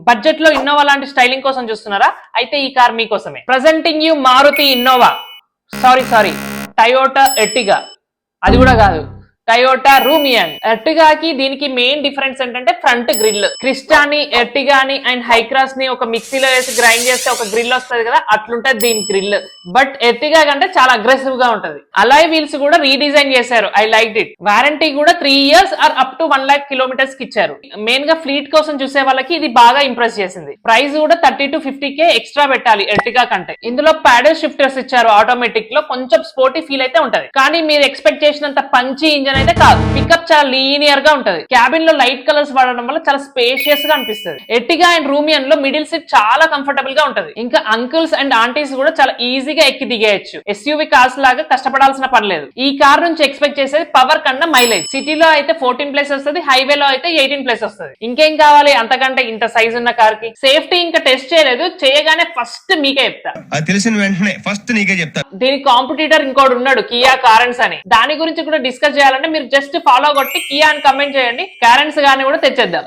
Budget లో Innova లాంటి styling కోసం చూస్తున్నారా? అయితే ఈ కార్ మీకోసమే. Presenting you Maruti Innova, sorry Toyota Ertiga, అది కూడా కాదు, టయోటా రూమియన్. ఎర్టిగాకి దీనికి మెయిన్ డిఫరెన్స్ ఏంటంటే ఫ్రంట్ గ్రిల్. క్రిస్టాని, ఎర్టిగాని అండ్ హైక్రాస్ ని ఒక మిక్సీలో వేసి గ్రైండ్ చేస్తే ఒక గ్రిల్ వస్తుంది కదా, అట్లుంటది దీని గ్రిల్. బట్ ఎర్టిగా కంటే చాలా అగ్రెసివ్ గా ఉంటది. అలాయ్ వీల్స్ కూడా రీడిజైన్ చేశారు, ఐ లైక్ ఇట్. వారంటీ కూడా 3 years or up to 1 lakh kilometers కి ఇచ్చారు. మెయిన్ గా ఫ్లీట్ కోసం చూసే వాళ్ళకి ఇది బాగా ఇంప్రెస్ చేసింది. ప్రైస్ కూడా 30 to 50K ఎక్స్ట్రా పెట్టాలి ఎర్టిగా కంటే. ఇందులో ప్యాడల్ షిఫ్టర్స్ ఇచ్చారు, ఆటోమేటిక్ లో కొంచెం స్పోర్టీ ఫీల్ అయితే ఉంటది. కానీ మీరు ఎక్స్పెక్ట్ చేసినంత పంచి ఇంజన్ అయితే కాదు. పికప్ చాలా లీనియర్ గా ఉంటది. క్యాబిన్ లో లైట్ కలర్స్ వాడడం వల్ల చాలా స్పేషియస్ గా అనిపిస్తుంది. ఎర్టిగా అండ్ రూమియన్ లో మిడిల్ సీట్ చాలా కంఫర్టబుల్ గా ఉంటది. ఇంకా అంకుల్స్ అండ్ ఆంటీస్ కూడా చాలా ఈజీగా ఎక్కి దిగేయచ్చు. ఎస్యూవి కార్స్ లాగా కష్టపడాల్సిన పని లేదు. ఈ కార్ నుంచి ఎక్స్పెక్ట్ చేసేది పవర్ కన్నా మైలేజ్. సిటీలో అయితే 14+ వస్తుంది, హైవేలో అయితే 18+ వస్తుంది. ఇంకేం కావాలి అంతకంటే ఇంత సైజ్ ఉన్న కార్ కి? సేఫ్టీ ఇంకా టెస్ట్ చేయలేదు, చేయగానే ఫస్ట్ మీకే చెప్తా. తెలిసిన వెంటనే ఫస్ట్ నీకే చెప్తా. దీని కాంపిటీటర్ ఇంకోటి ఉన్నాడు, కియా కారెన్స్ అని. దాని గురించి కూడా డిస్కస్ చేయాలంటే మీరు జస్ట్ ఫాలో కొట్టి కియా అని కమెంట్ చేయండి, కారెన్స్ గాని కూడా తెచ్చేద్దాం.